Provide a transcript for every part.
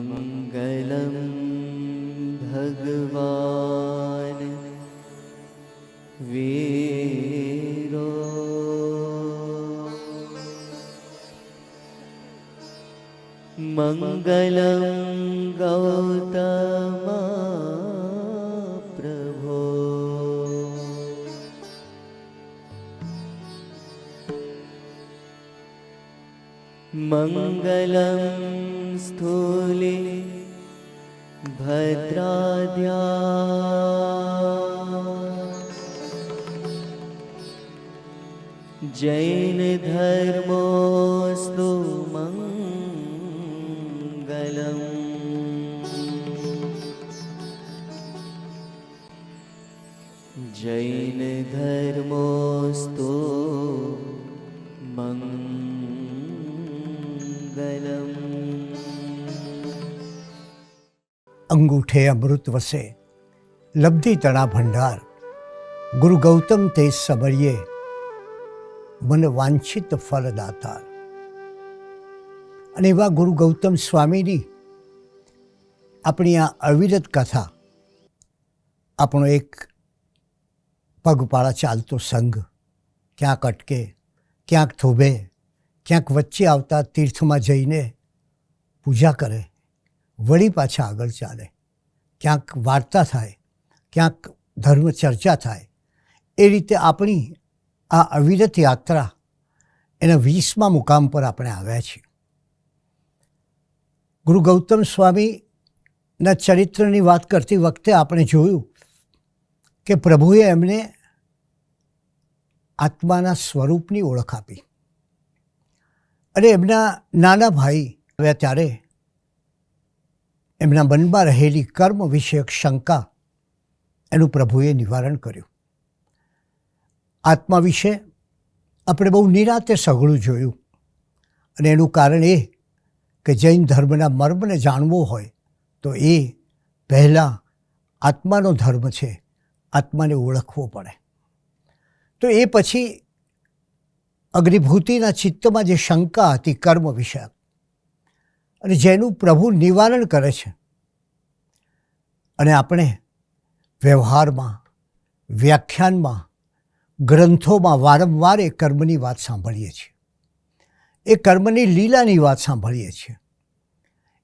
मङ्गलं भगवान् वीरो मङ्गलं गौतमा प्रभो मङ्गलं स्थूले भद्राद्या जैन धर्मोऽस्तु मङ्गलम् जैन धर्मोऽस्तु मंगलम। अंगूठे अमृत वसे लब्धि तणा भंडार गुरु गौतम ते समरिये मन वांछित फलदातार। અને એવા ગુરુ ગૌતમ સ્વામીની આપણી આ અવિરત કથા આપણો એક પગપાળા ચાલતો સંઘ ક્યાંક અટકે, ક્યાંક થોભે, ક્યાંક વચ્ચે આવતા તીર્થમાં જઈને પૂજા કરે, વળી પાછા આગળ ચાલે, ક્યાંક વાર્તા થાય, ક્યાંક ધર્મ ચર્ચા થાય, એ રીતે આપણી આ અવિરત યાત્રા એના 20મા મુકામ પર આપણે આવ્યા છીએ. ગુરુ ગૌતમ સ્વામીના ચરિત્રની વાત કરતી વખતે આપણે જોયું કે પ્રભુએ એમને આત્માના સ્વરૂપની ઓળખ આપી અને એમના નાના ભાઈ આવ્યા ત્યારે એમના મનમાં રહેલી કર્મ વિષયક શંકા એનું પ્રભુએ નિવારણ કર્યું. આત્મા વિશે આપણે બહુ નિરાતે સઘળું જોયું અને એનું કારણ એ કે જૈન ધર્મના મર્મને જાણવો હોય તો એ પહેલાં આત્માનો ધર્મ છે, આત્માને ઓળખવો પડે. તો એ પછી અગ્નિભૂતિના ચિત્તમાં જે શંકા હતી કર્મ વિષયક અને જેનું પ્રભુ નિવારણ કરે છે, અને આપણે વ્યવહારમાં, વ્યાખ્યાનમાં, ગ્રંથોમાં વારંવાર એ કર્મની વાત સાંભળીએ છીએ, એ કર્મની લીલાની વાત સાંભળીએ છીએ.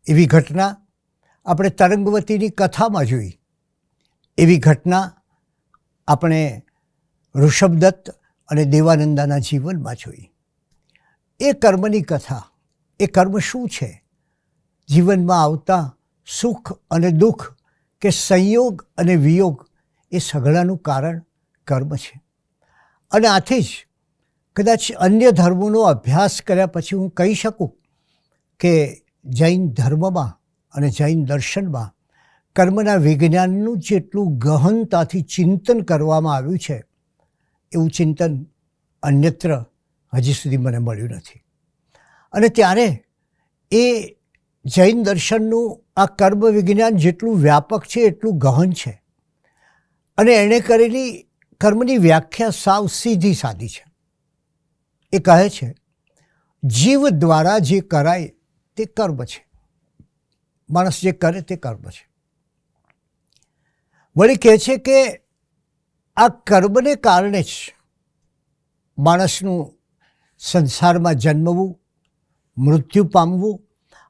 એવી ઘટના આપણે તરંગવતીની કથામાં જોઈ, એવી ઘટના આપણે ઋષભદત્ત અને દેવાનંદાના જીવનમાં જોઈ. એ કર્મની કથા, એ કર્મ શું છે, જીવનમાં આવતા સુખ અને દુઃખ કે સંયોગ અને વિયોગ, એ સઘળાનું કારણ કર્મ છે. અને આથી જ કદાચ અન્ય ધર્મોનો અભ્યાસ કર્યા પછી હું કહી શકું કે જૈન ધર્મમાં અને જૈન દર્શનમાં કર્મના વિજ્ઞાનનું જેટલું ગહનતાથી ચિંતન કરવામાં આવ્યું છે એવું ચિંતન અન્યત્ર હજી સુધી મને મળ્યું નથી. અને ત્યારે એ જૈન દર્શનનું આ કર્મ વિજ્ઞાન જેટલું વ્યાપક છે એટલું ગહન છે. અને એણે કરેલી કર્મની વ્યાખ્યા સાવ સીધી સાદી છે. એ કહે છે જીવ દ્વારા જે કરાય તે કર્મ છે, માણસ જે કરે તે કર્મ છે. વળી કહે છે કે આ કર્મને કારણે જ માણસનું સંસારમાં જન્મવું, મૃત્યુ પામવું,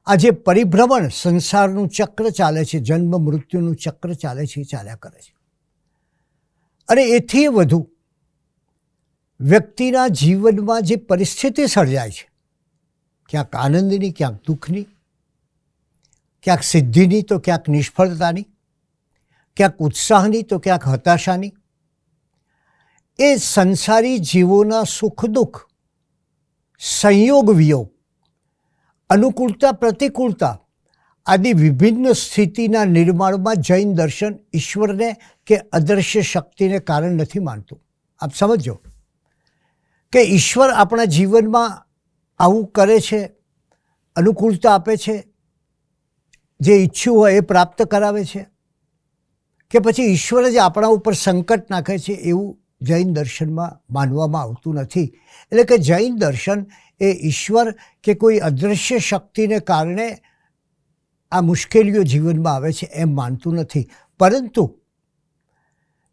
આ જે પરિભ્રમણ સંસારનું ચક્ર ચાલે છે, જન્મ મૃત્યુનું ચક્ર ચાલે છે, એ ચાલ્યા કરે છે. અને એથી વધુ વ્યક્તિના જીવનમાં જે પરિસ્થિતિ સર્જાય છે, ક્યાંક આનંદની, ક્યાંક દુઃખની, ક્યાંક સિદ્ધિની તો ક્યાંક નિષ્ફળતાની, ક્યાંક ઉત્સાહની તો ક્યાંક હતાશાની, એ સંસારી જીવોના સુખ દુઃખ, સંયોગ વિયોગ, અનુકૂળતા પ્રતિકૂળતા આદિ વિભિન્ન સ્થિતિના નિર્માણમાં જૈન દર્શન ઈશ્વરને કે અદૃશ્ય શક્તિને કારણ નથી માનતું. આપ સમજો કે ઈશ્વર આપણા જીવનમાં આવું કરે છે, અનુકૂળતા આપે છે, જે ઈચ્છ્યું હોય એ પ્રાપ્ત કરાવે છે, કે પછી ઈશ્વર જ આપણા ઉપર સંકટ નાખે છે, એવું જૈન દર્શનમાં માનવામાં આવતું નથી. એટલે કે જૈન દર્શન એ ઈશ્વર કે કોઈ અદૃશ્ય શક્તિને કારણે આ મુશ્કેલીઓ જીવનમાં આવે છે એમ માનતું નથી, પરંતુ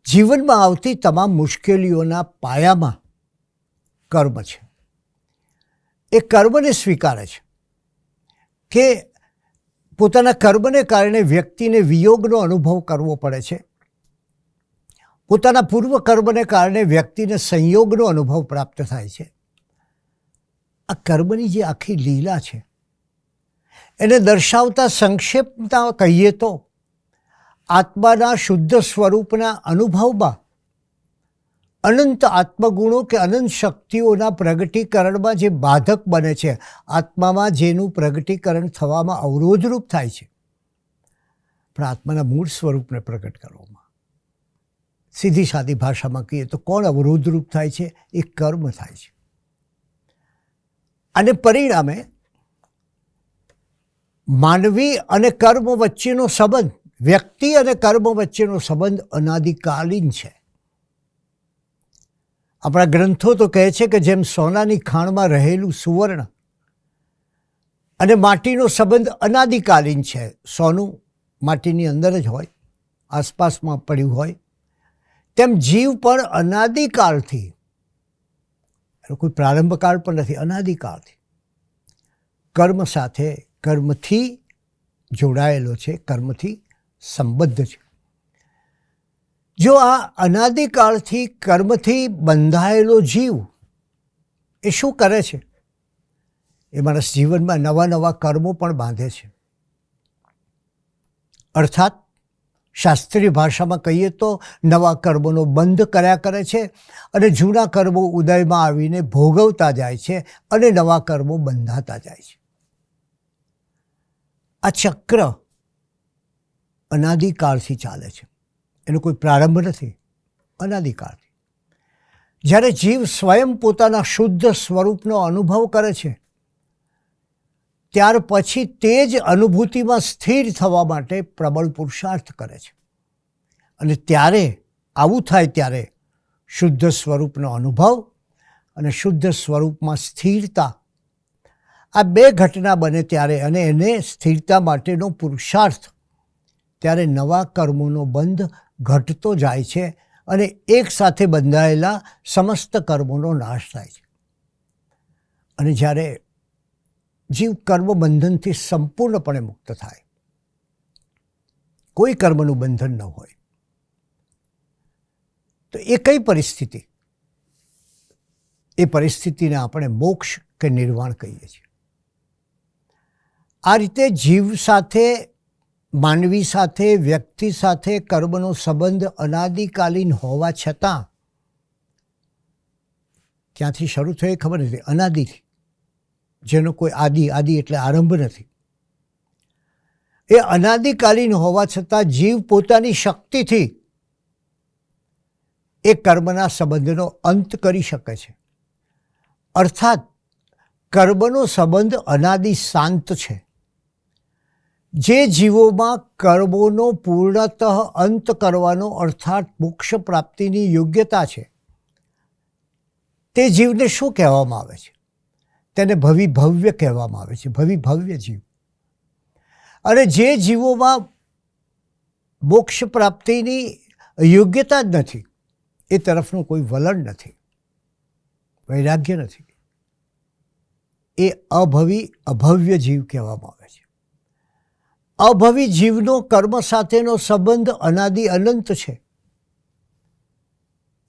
જીવનમાં આવતી તમામ મુશ્કેલીઓના પાયામાં કર્મ છે. એ કર્મને સ્વીકારે છે કે પોતાના કર્મને કારણે વ્યક્તિને વિયોગનો અનુભવ કરવો પડે છે. પોતાના પૂર્વ કર્મને કારણે વ્યક્તિને સંયોગનો અનુભવ પ્રાપ્ત થાય છે. આ કર્મની જે આખી લીલા છે એને દર્શાવતા સંક્ષેપમાં કહીએ તો આત્માના શુદ્ધ સ્વરૂપના અનુભવમાં અનંત આત્મગુણો કે અનંત શક્તિઓના પ્રગટીકરણમાં જે બાધક બને છે, આત્મામાં જેનું પ્રગટીકરણ થવામાં અવરોધરૂપ થાય છે, પણ આત્માના મૂળ સ્વરૂપને પ્રગટ કરવામાં સીધી સાદી ભાષામાં કહીએ તો કોણ અવરોધરૂપ થાય છે? એ કર્મ થાય છે. અને પરિણામે માનવી અને કર્મ વચ્ચેનો સંબંધ, વ્યક્તિ અને કર્મ વચ્ચેનો સંબંધ અનાદિકાલીન છે. આપણા ગ્રંથો તો કહે છે કે જેમ સોનાની ખાણમાં રહેલું સુવર્ણ અને માટીનો સંબંધ અનાદિકાલીન છે. સોનું માટીની અંદર જ હોય, આસપાસમાં પડ્યું હોય, તેમ જીવ પણ અનાદિકાળથી, એનો કોઈ પ્રારંભકાળ પણ નથી, અનાદિકાળથી કર્મ સાથે, કર્મથી જોડાયેલો છે, કર્મથી સંબદ્ધ છે. જો આ અનાદિકાળથી કર્મથી બંધાયેલો જીવ એ શું કરે છે? એ માણસ જીવનમાં નવા નવા કર્મો પણ બાંધે છે. અર્થાત શાસ્ત્રીય ભાષામાં કહીએ તો નવા કર્મોનો બંધ કર્યા કરે છે અને જૂના કર્મો ઉદયમાં આવીને ભોગવતા જાય છે અને નવા કર્મો બંધાતા જાય છે. આ ચક્ર અનાદિકાળથી ચાલે છે, એનો કોઈ પ્રારંભ નથી, અનાદિકાળથી. જ્યારે જીવ સ્વયં પોતાના શુદ્ધ સ્વરૂપનો અનુભવ કરે છે ત્યાર પછી તે જ અનુભૂતિમાં સ્થિર થવા માટે પ્રબળ પુરુષાર્થ કરે છે. અને ત્યારે આવું થાય ત્યારે શુદ્ધ સ્વરૂપનો અનુભવ અને શુદ્ધ સ્વરૂપમાં સ્થિરતા, આ બે ઘટના બને ત્યારે, અને એને સ્થિરતા માટેનો પુરુષાર્થ, ત્યારે નવા કર્મોનો બંધ ઘટતો જાય છે અને એક સાથે બંધાયેલા સમસ્ત કર્મોનો નાશ થાય છે. અને જ્યારે જીવ કર્મ બંધનથી સંપૂર્ણપણે મુક્ત થાય, કોઈ કર્મનું બંધન ન હોય, તો એ કઈ પરિસ્થિતિ? એ પરિસ્થિતિને આપણે મોક્ષ કે નિર્વાણ કહીએ છીએ. આ રીતે જીવ સાથે, માનવી સાથે, વ્યક્તિ સાથે કર્મનો સંબંધ અનાદિકાલીન હોવા છતાં, ક્યાંથી શરૂ થયો ખબર નથી, અનાદિથી, જેનો કોઈ આદિ એટલે આરંભ નથી. એ અનાદિકાલીન હોવા છતાં જીવ પોતાની શક્તિથી એ કર્મના સંબંધનો અંત કરી શકે છે. અર્થાત કર્મનો સંબંધ અનાદિ શાંત છે. જે જીવોમાં કર્મોનો પૂર્ણતઃ અંત કરવાનો અર્થાત મોક્ષ પ્રાપ્તિની યોગ્યતા છે, તે જીવને શું કહેવામાં આવે છે? તેને ભવિભવ્ય કહેવામાં આવે છે, ભવિભવ્ય જીવ. અને જે જીવોમાં મોક્ષ પ્રાપ્તિની યોગ્યતા જ નથી, એ તરફનું કોઈ વલણ નથી, વૈરાગ્ય નથી, એ અભવ્ય જીવ કહેવામાં આવે છે. અભવી જીવનો કર્મ સાથેનો સંબંધ અનાદિ અનંત છે.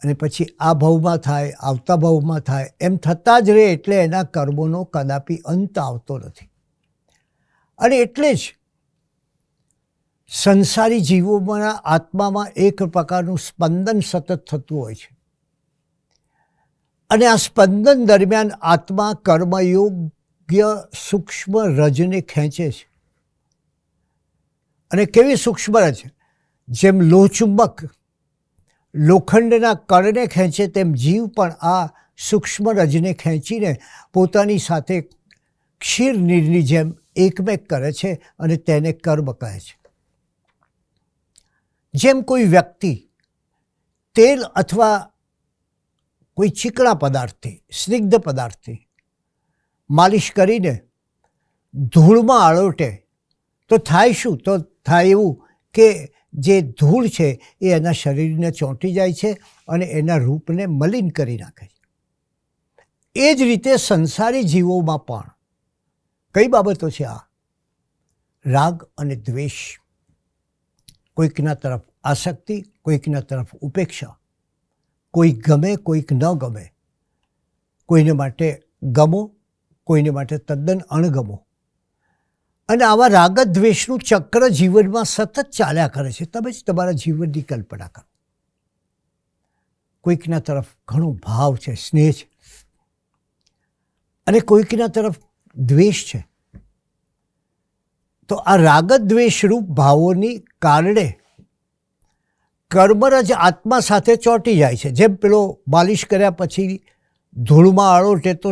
અને પછી આ ભવમાં થાય, આવતા ભવમાં થાય, એમ થતાં જ રહે, એટલે એના કર્મોનો કદાપી અંત આવતો નથી. અને એટલે જ સંસારી જીવોમાં આત્મામાં એક પ્રકારનું સ્પંદન સતત થતું હોય છે. અને આ સ્પંદન દરમિયાન આત્મા કર્મયોગ્ય સૂક્ષ્મ રજને ખેંચે છે. અને કેવી સૂક્ષ્મ રજ? જેમ લોહચુંબક લોખંડના કણને ખેંચે, તેમ જીવ પણ આ સૂક્ષ્મ રજને ખેંચીને પોતાની સાથે ક્ષીર નીરની જેમ એકમેક કરે છે અને તેને કર્મ કહે છે. જેમ કોઈ વ્યક્તિ તેલ અથવા કોઈ ચીકણા પદાર્થથી, સ્નિગ્ધ પદાર્થથી માલિશ કરીને ધૂળમાં આળોટે તો થાય શું? તો થાય એવું કે જે ધૂળ છે એ એના શરીરને ચોંટી જાય છે અને એના રૂપને મલિન કરી નાખે છે. એ જ રીતે સંસારી જીવોમાં પણ કઈ બાબતો છે આ? રાગ અને દ્વેષ, કોઈકના તરફ આસક્તિ, કોઈકના તરફ ઉપેક્ષા, કોઈ ગમે કોઈક ન ગમે, કોઈને માટે ગમો, કોઈને માટે તદ્દન અણગમો. અને આવા રાગ દ્વેષનું ચક્ર જીવનમાં સતત ચાલ્યા કરે છે. તમે જ તમારા જીવનની કલ્પના કરો. કોઈકના તરફ ઘણો ભાવ છે, સ્નેહ છે, અને કોઈકના તરફ દ્વેષ છે. તો આ રાગ દ્વેષરૂપ ભાવોની કારણે કર્મરજ આત્મા સાથે ચોંટી જાય છે. જેમ પેલો માલિશ કર્યા પછી ધૂળમાં આળોટે તો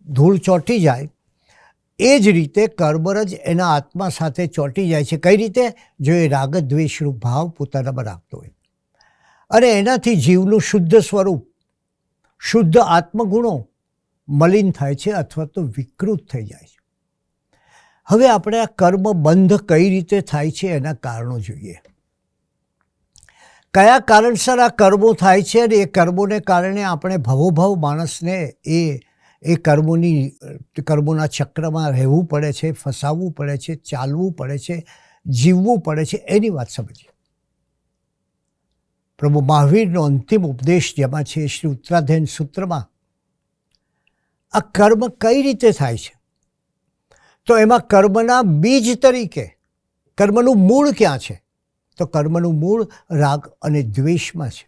ધૂળ ચોંટી જાય, એ જ રીતે કર્મરજ એના આત્મા સાથે ચોંટી જાય છે. કઈ રીતે? જો એ રાગ દ્વેષરૂપ ભાવ પોતાનામાં રાખતો હોય, અને એનાથી જીવનું શુદ્ધ સ્વરૂપ, શુદ્ધ આત્મગુણો મલિન થાય છે અથવા તો વિકૃત થઈ જાય છે. હવે આપણે આ કર્મ બંધ કઈ રીતે થાય છે એના કારણો જોઈએ. કયા કારણસર આ કર્મો થાય છે, અને એ કર્મોને કારણે આપણે ભવોભવ માણસને એ કર્મોના ચક્રમાં રહેવું પડે છે, ફસાવવું પડે છે, ચાલવું પડે છે, જીવવું પડે છે. એની વાત સમજીએ. પ્રભુ મહાવીરનો અંતિમ ઉપદેશ જેમાં છે શ્રી ઉત્તરાધ્યયન સૂત્રમાં આ કર્મ કઈ રીતે થાય છે, તો એમાં કર્મના બીજ તરીકે કર્મનું મૂળ ક્યાં છે? તો કર્મનું મૂળ રાગ અને દ્વેષમાં છે.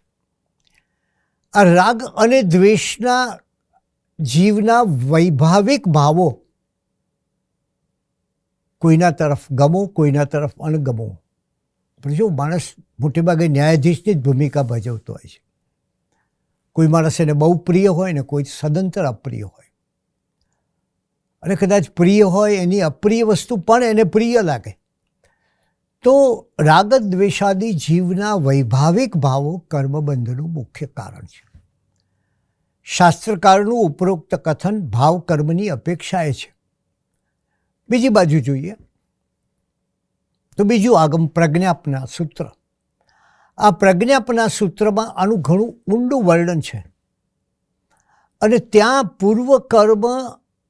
આ રાગ અને દ્વેષના જીવના વૈભાવિક ભાવો, કોઈના તરફ ગમો, કોઈના તરફ અણગમો. પણ જો માણસ મોટેભાગે ન્યાયાધીશની જ ભૂમિકા ભજવતો હોય છે. કોઈ માણસ એને બહુ પ્રિય હોય ને કોઈ સદંતર અપ્રિય હોય, અને કદાચ પ્રિય હોય એની અપ્રિય વસ્તુ પણ એને પ્રિય લાગે. તો રાગ દ્વેષાદી જીવના વૈભાવિક ભાવો કર્મબંધનું મુખ્ય કારણ છે. શાસ્ત્રકારનું ઉપરોક્ત કથન ભાવ કર્મની અપેક્ષાએ છે. બીજી બાજુ જોઈએ તો બીજું આગમ પ્રજ્ઞાપના સૂત્ર. આ પ્રજ્ઞાપના સૂત્રમાં આનું ઘણું ઊંડું વર્ણન છે. અને ત્યાં પૂર્વ કર્મ,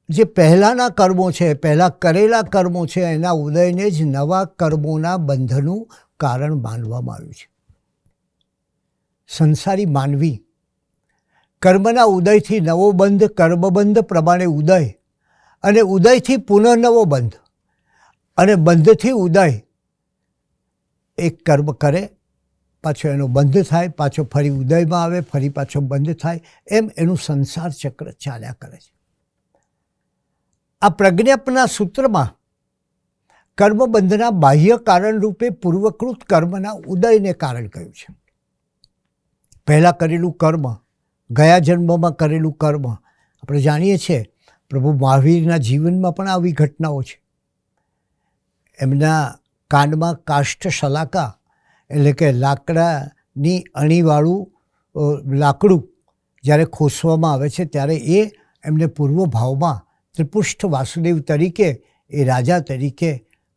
જે પહેલાંના કર્મો છે, પહેલાં કરેલા કર્મો છે, એના ઉદયને જ નવા કર્મોના બંધનું કારણ માનવામાં આવ્યું છે. સંસારી માનવી કર્મના ઉદયથી નવો બંધ, કર્મબંધ પ્રમાણે ઉદય, અને ઉદયથી પુનઃ નવો બંધ, અને બંધથી ઉદય. એક કર્મ કરે, પાછો એનો બંધ થાય, પાછો ફરી ઉદયમાં આવે, ફરી પાછો બંધ થાય, એમ એનું સંસાર ચક્ર ચાલ્યા કરે છે. આ પ્રજ્ઞાપના સૂત્રમાં કર્મબંધના બાહ્ય કારણ રૂપે પૂર્વકૃત કર્મના ઉદયને કારણ કહ્યું છે. પહેલાં કરેલું કર્મ, ગયા જન્મમાં કરેલું કર્મ, આપણે જાણીએ છીએ પ્રભુ મહાવીરના જીવનમાં પણ આવી ઘટનાઓ છે. એમના કાનમાં કાષ્ઠ શલાકા, એટલે કે લાકડાની અણીવાળું લાકડું જ્યારે ખોસવામાં આવે છે, ત્યારે એ એમને પૂર્વ ભાવમાં ત્રિપુષ્ઠ વાસુદેવ તરીકે, એ રાજા તરીકે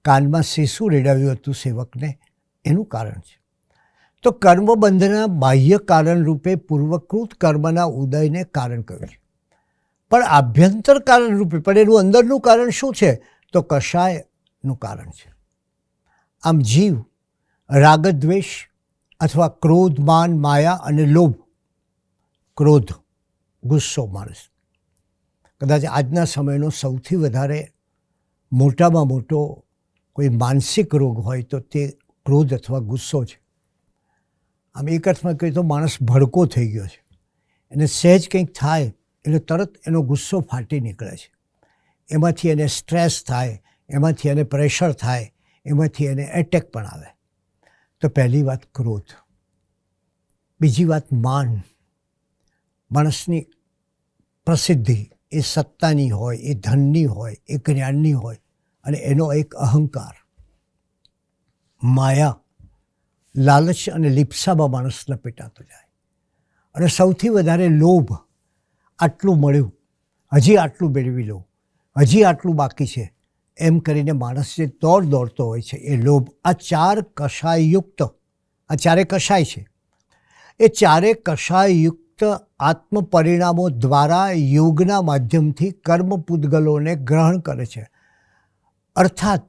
કાનમાં શીશું રેડાવ્યું હતું સેવકને, એનું કારણ છે. તો કર્મબંધના બાહ્ય કારણ રૂપે પૂર્વકૃત કર્મના ઉદયને કારણ કહ્યું છે. પણ આભ્યંતર કારણ રૂપે, પણ એનું અંદરનું કારણ શું છે? તો કષાયનું કારણ છે. આમ જીવ રાગદ્વેષ અથવા ક્રોધ, માન, માયા અને લોભ. ક્રોધ, ગુસ્સો, માણસ કદાચ આજના સમયનો સૌથી વધારે મોટામાં મોટો કોઈ માનસિક રોગ હોય તો તે ક્રોધ અથવા ગુસ્સો છે. આમ એક અર્થમાં કહીએ તો માણસ ભડકો થઈ ગયો છે. એને સહેજ કંઈક થાય એટલે તરત એનો ગુસ્સો ફાટી નીકળે છે. એમાંથી એને સ્ટ્રેસ થાય, એમાંથી એને પ્રેશર થાય, એમાંથી એને એટેક પણ આવે. તો પહેલી વાત ક્રોધ. બીજી વાત માન. માણસની પ્રસિદ્ધિ એ સત્તાની હોય, એ ધનની હોય, એ જ્ઞાનની હોય, અને એનો એક અહંકાર. માયા, લાલચ અને લિપ્સામાં માણસ લપેટાતો જાય. અને સૌથી વધારે લોભ. આટલું મળ્યું, હજી આટલું મેળવી લો, હજી આટલું બાકી છે, એમ કરીને માણસ જે દોડતો હોય છે એ લોભ, આ ચાર કષાયયુક્ત, આ ચારે કષાય છે, એ ચારે કષાયયુક્ત આત્મ પરિણામો દ્વારા યોગના માધ્યમથી કર્મ પૂદગલોને ગ્રહણ કરે છે. અર્થાત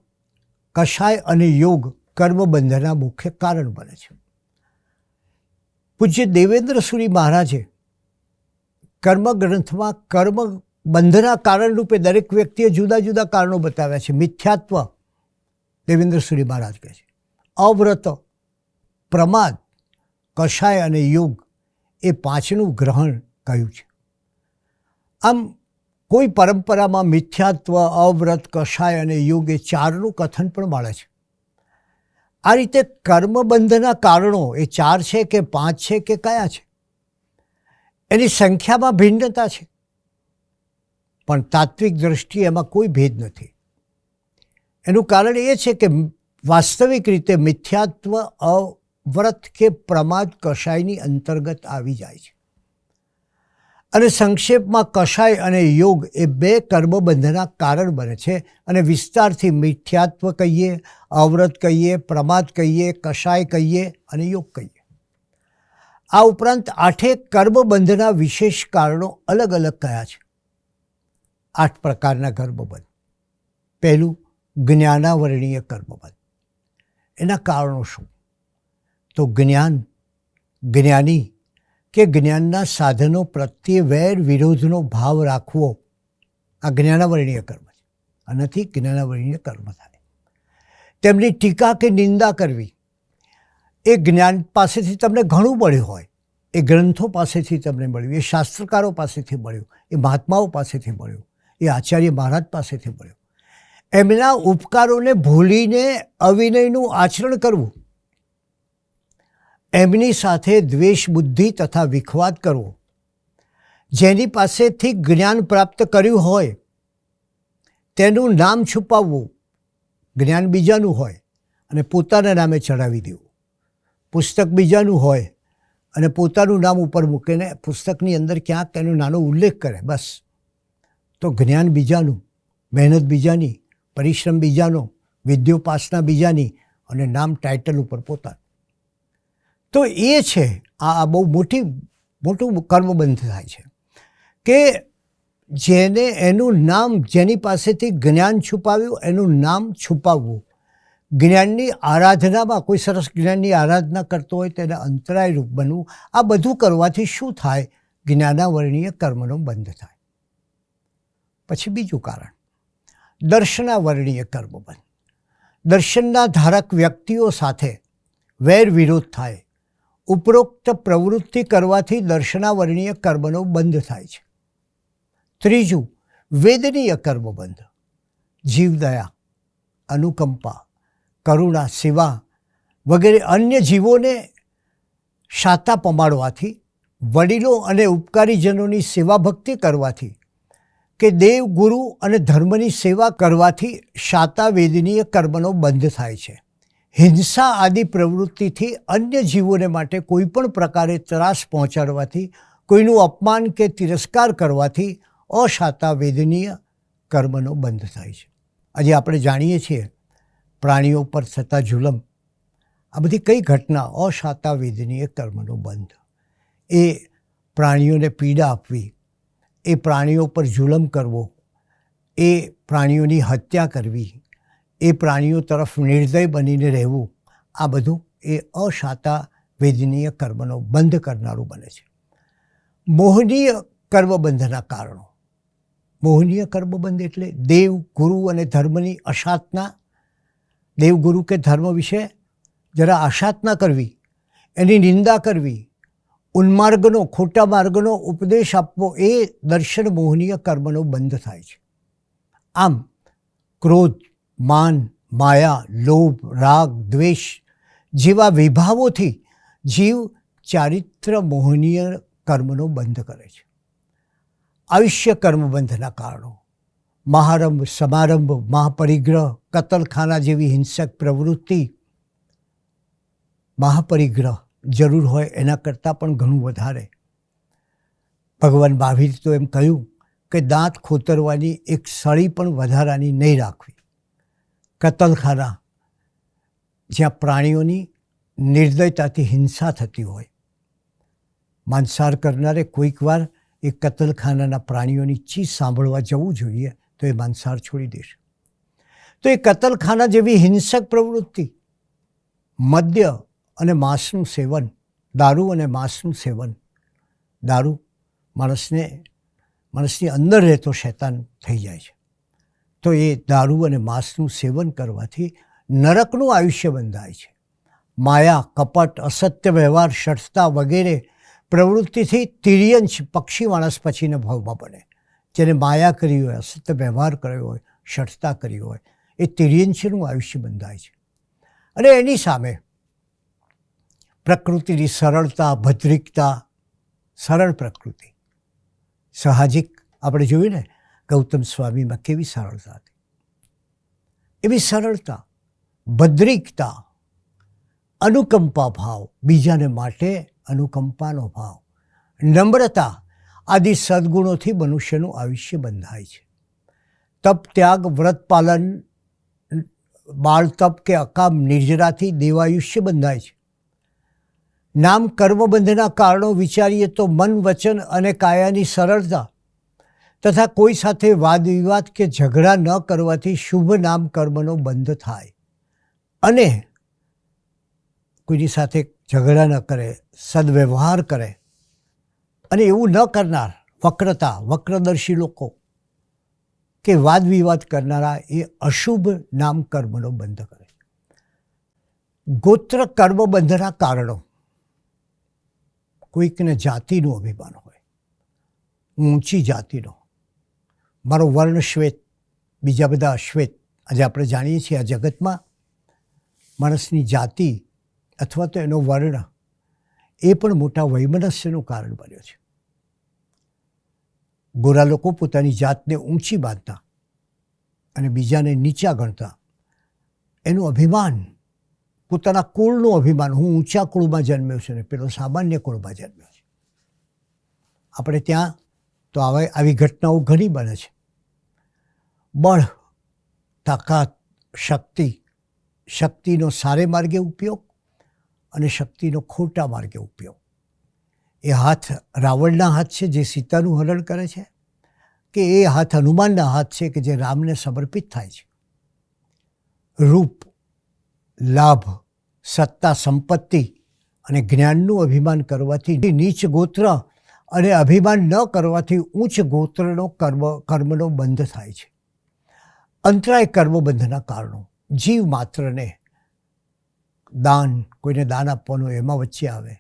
કષાય અને યોગ કર્મબંધના મુખ્ય કારણ બને છે. પૂજ્ય દેવેન્દ્ર સુરી મહારાજે કર્મગ્રંથમાં કર્મ બંધના કારણ રૂપે દરેક વ્યક્તિએ જુદા જુદા કારણો બતાવ્યા છે. મિથ્યાત્વ દેવેન્દ્ર સુરી મહારાજ કહે છે, અવ્રત, પ્રમાદ, કષાય અને યોગ એ પાંચનું ગ્રહણ કહ્યું છે. આમ કોઈ પરંપરામાં મિથ્યાત્વ, અવ્રત, કષાય અને યોગ એ ચારનું કથન પણ મળે છે. આ રીતે કર્મબંધના કારણો એ ચાર છે કે પાંચ છે કે કયા છે એની સંખ્યામાં ભિન્નતા છે, પણ તાત્વિક દ્રષ્ટિએ એમાં કોઈ ભેદ નથી. એનું કારણ એ છે કે વાસ્તવિક રીતે મિથ્યાત્વ, અવ્રત કે પ્રમાદ કષાયની અંતર્ગત આવી જાય છે. અને સંક્ષેપમાં કષાય અને યોગ એ બે કર્મબંધના કારણ બને છે. અને વિસ્તારથી મિથ્યાત્વ કહીએ, અવ્રત કહીએ, પ્રમાદ કહીએ, કષાય કહીએ અને યોગ કહીએ. આ ઉપરાંત આઠેક કર્મબંધના વિશેષ કારણો અલગ અલગ કયા છે. 8 પ્રકારના કર્મબંધ. પહેલું જ્ઞાનાવરણીય કર્મબંધ. એના કારણો શું? તો જ્ઞાન, જ્ઞાની કે જ્ઞાનના સાધનો પ્રત્યે વેર વિરોધનો ભાવ રાખવો, આ જ્ઞાનાવરણીય કર્મ છે. આનાથી જ્ઞાનાવરણીય કર્મ થાય. તેમની ટીકા કે નિંદા કરવી, એ જ્ઞાન પાસેથી તમને ઘણું મળ્યું હોય, એ ગ્રંથો પાસેથી તમને મળ્યું, એ શાસ્ત્રકારો પાસેથી મળ્યું, એ મહાત્માઓ પાસેથી મળ્યું, એ આચાર્ય મહારાજ પાસેથી મળ્યું. એમના ઉપકારોને ભૂલીને અવિનયનું આચરણ કરવું, એમની સાથે દ્વેષ બુદ્ધિ તથા વિખવાદ કરવો, જેની પાસેથી જ્ઞાન પ્રાપ્ત કર્યું હોય તેનું નામ છુપાવવું, જ્ઞાન બીજાનું હોય અને પોતાના નામે ચડાવી દેવું, પુસ્તક બીજાનું હોય અને પોતાનું નામ ઉપર મૂકીને પુસ્તકની અંદર ક્યાંક એનો નાનો ઉલ્લેખ કરે, બસ. તો જ્ઞાન બીજાનું, મહેનત બીજાની, પરિશ્રમ બીજાનો, વિદ્યોપાસના બીજાની અને નામ ટાઇટલ ઉપર પોતાનું. તો એ છે આ બહુ મોટું કર્મબંધ થાય છે કે જેને એનું નામ, જેની પાસેથી જ્ઞાન છુપાવ્યું એનું નામ છુપાવવું, જ્ઞાનની આરાધનામાં કોઈ સરસ જ્ઞાનની આરાધના કરતો હોય તેને અંતરાયરૂપ બનવું, આ બધું કરવાથી શું થાય? જ્ઞાનાવરણીય કર્મનો બંધ થાય. પછી બીજું કારણ દર્શનાવરણીય કર્મબંધ. દર્શનના ધારક વ્યક્તિઓ સાથે વેર વિરોધ થાય, ઉપરોક્ત પ્રવૃત્તિ કરવાથી દર્શનાવરણીય કર્મનો બંધ થાય છે. ત્રીજું વેદનીય કર્મબંધ. જીવદયા, અનુકંપા, કરુણા, સેવા વગેરે અન્ય જીવોને શાતા પમાડવાથી, વડીલો અને ઉપકારીજનોની સેવા ભક્તિ કરવાથી કે દેવ, ગુરુ અને ધર્મની સેવા કરવાથી શાતા વેદનીય કર્મનો બંધ થાય છે. હિંસા આદિ પ્રવૃત્તિથી અન્ય જીવોને માટે કોઈ પણ પ્રકારે ત્રાસ પહોંચાડવાથી, કોઈનું અપમાન કે તિરસ્કાર કરવાથી અશાતા વેદનીય કર્મનો બંધ થાય છે. આજે આપણે જાણીએ છીએ પ્રાણીઓ પર થતા જુલમ, આ બધી કઈ ઘટના? અશાતા વેદનીય કર્મનો બંધ. એ પ્રાણીઓને પીડા આપવી, એ પ્રાણીઓ પર જુલમ કરવો, એ પ્રાણીઓની હત્યા કરવી, એ પ્રાણીઓ તરફ નિર્દય બનીને રહેવું, આ બધું એ અશાતા વેદનીય કર્મનો બંધ કરનારું બને છે. મોહનીય કર્મબંધના કારણો. મોહનીય કર્મબંધ એટલે દેવ, ગુરુ અને ધર્મની અસાધના. દેવ, ગુરુ કે ધર્મ વિશે જરા આશાતના કરવી, એની નિંદા કરવી, ઉન્માર્ગનો, ખોટા માર્ગનો ઉપદેશ આપવો, એ દર્શન મોહનીય કર્મનો બંધ થાય છે. આમ ક્રોધ, માન, માયા, લોભ, રાગ, દ્વેષ જેવા વિભાવોથી જીવ ચારિત્ર મોહનીય કર્મનો બંધ કરે છે. આયુષ્ય કર્મબંધના કારણો. મહારંભ, સમારંભ, મહાપરિગ્રહ, કતલખાના જેવી હિંસક પ્રવૃત્તિ. મહાપરિગ્રહ જરૂર હોય એના કરતાં પણ ઘણું વધારે. ભગવાન મહાવીર તો એમ કહ્યું કે દાંત ખોતરવાની એક સળી પણ વધારાની નહીં રાખવી. કતલખાના જ્યાં પ્રાણીઓની નિર્દયતાથી હિંસા થતી હોય, માંસાહાર કરનારે કોઈક વાર એ કતલખાનાના પ્રાણીઓની ચીસ સાંભળવા જવું જોઈએ તો એ માંસાહાર છોડી દેશે. તો એ કતલખાના જેવી હિંસક પ્રવૃત્તિ, મદ્ય અને માંસનું સેવન, દારૂ અને માંસનું સેવન, દારૂ માણસની અંદર રહેતો શૈતાન થઈ જાય છે. તો એ દારૂ અને માંસનું સેવન કરવાથી નરકનું આયુષ્ય બંધાય છે. માયા, કપટ, અસત્ય વ્યવહાર, શઠતા વગેરે પ્રવૃત્તિથી તિર્યંશ પક્ષી માણસ પછીના ભાવમાં બને. જેને માયા કરી હોય, અસત્ય વ્યવહાર કર્યો હોય, શઠતા કરી હોય, એ તિર્યંશનું આયુષ્ય બંધાય છે. અને એની સામે પ્રકૃતિની સરળતા, ભદ્રિકતા, સરળ પ્રકૃતિ, સાહજિક આપણે જોયું ને ગૌતમ સ્વામીમાં કેવી સરળતા હતી, એવી સરળતા, ભદ્રિકતા, અનુકંપા ભાવ, બીજાને માટે અનુકંપાનો ભાવ, નમ્રતા આદિ સદગુણોથી મનુષ્યનું આયુષ્ય બંધાય છે. તપ, ત્યાગ, વ્રત પાલન, બાળ તપ કે અકામ નિર્જરાથી દેવાયુષ્ય બંધાય છે. નામ કર્મબંધના કારણો વિચારીએ તો મન, વચન અને કાયાની સરળતા તથા કોઈ સાથે વાદ વિવાદ કે ઝઘડા ન કરવાથી શુભ નામ કર્મનો બંધ થાય. અને કોઈની સાથે ઝઘડા ન કરે, સદવ્યવહાર કરે, અને એવું ન કરનાર વક્રતા, વક્રદર્શી લોકો કે વાદ વિવાદ કરનારા એ અશુભ નામ કર્મનો બંધ કરે. ગોત્ર કર્મબંધના કારણો, કોઈકને જાતિનું અભિમાન હોય, ઊંચી જાતિનો, મારો વર્ણ શ્વેત, બીજા બધા અશ્વેત. આજે આપણે જાણીએ છીએ આ જગતમાં માણસની જાતિ અથવા તો એનો વર્ણ એ પણ મોટા વૈમનસ્યનું કારણ બન્યો છે. ગોરા લોકો પોતાની જાતને ઊંચી માનતા અને બીજાને નીચા ગણતા. એનું અભિમાન, પોતાના કુળનું અભિમાન, હું ઊંચા કુળમાં જન્મ્યો છું ને પેલો સામાન્ય કુળમાં જન્મ્યો છે. આપણે ત્યાં તો આવી ઘટનાઓ ઘણી બને છે. બળ, તાકાત, શક્તિનો સારે માર્ગે ઉપયોગ અને શક્તિનો ખોટા માર્ગે ઉપયોગ. એ હાથ રાવણના હાથ છે જે સીતાનું હરણ કરે છે, કે એ હાથ હનુમાનના હાથ છે કે જે રામને સમર્પિત થાય છે. રૂપ, લાભ, સત્તા, સંપત્તિ અને જ્ઞાનનું અભિમાન કરવાથી નીચ ગોત્ર અને અભિમાન ન કરવાથી ઉચ્ચ ગોત્રનો કર્મનો બંધ થાય છે. અંતરાય કર્મબંધના કારણો, જીવ માત્રને દાન, કોઈને દાન આપવાનું એમાં વચ્ચે આવે.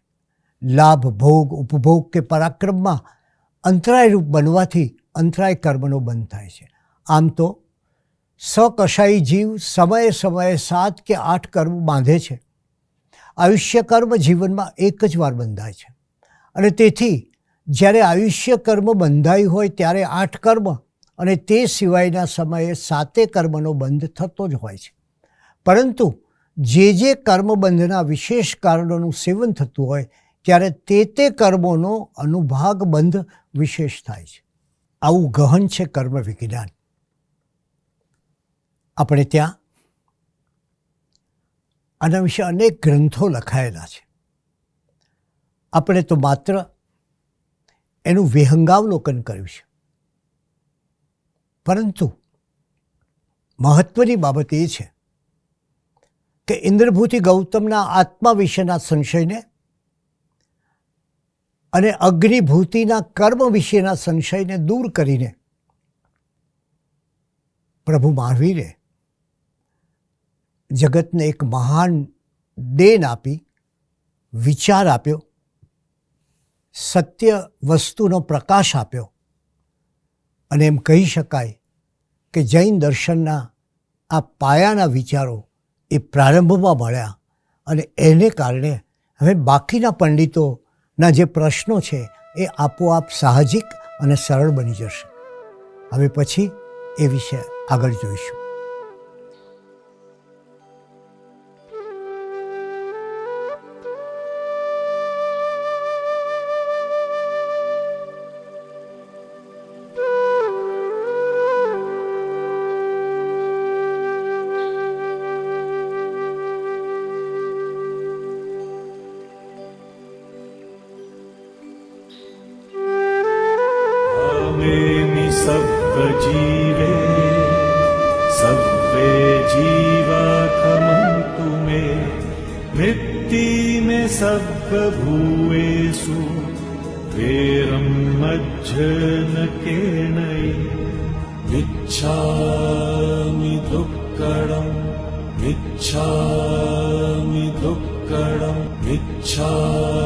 લાભ, ભોગ, ઉપભોગ કે પરાક્રમમાં અંતરાયરૂપ બનવાથી અંતરાય કર્મનો બંધ થાય છે. આમ તો સકશાયી જીવ સમયે સમયે 7 કે 8 કર્મ બાંધે છે. આયુષ્ય કર્મ જીવનમાં એક જ વાર બંધાય છે. અને તેથી જ્યારે આયુષ્ય કર્મ બંધાયું હોય ત્યારે 8 કર્મ અને તે સિવાયના સમયે 7 કર્મનો બંધ થતો જ હોય છે. પરંતુ જે કર્મબંધના વિશેષ કારણોનું સેવન થતું હોય ત્યારે તે કર્મોનો અનુભાગ બંધ વિશેષ થાય છે. આવું ગહન છે કર્મ વિજ્ઞાન. આપણે ત્યાં આના વિશે અનેક ગ્રંથો લખાયેલા છે. આપણે તો માત્ર એનું વિહંગાવલોકન કર્યું છે. પરંતુ મહત્વની બાબત એ છે કે ઇન્દ્રભૂતિ ગૌતમના આત્મા વિશેના સંશયને અને અગ્નિભૂતિના કર્મ વિશેના સંશયને દૂર કરીને પ્રભુ મહાવીરે જગતને એક મહાન દેન આપી, વિચાર આપ્યો, સત્ય વસ્તુનો પ્રકાશ આપ્યો. અને એમ કહી શકાય કે જૈન દર્શનના આ પાયાના વિચારો એ પ્રારંભમાં મળ્યા અને એને કારણે હવે બાકીના પંડિતોના જે પ્રશ્નો છે એ આપોઆપ સાહજિક અને સરળ બની જશે. હવે પછી એ વિશે આગળ જોઈશું. वृत्ति में सर्वभूतेषु वैरं मज्जन केणै इच्छामि दुक्कडम् इच्छामि दुक्कडम् इच्छामि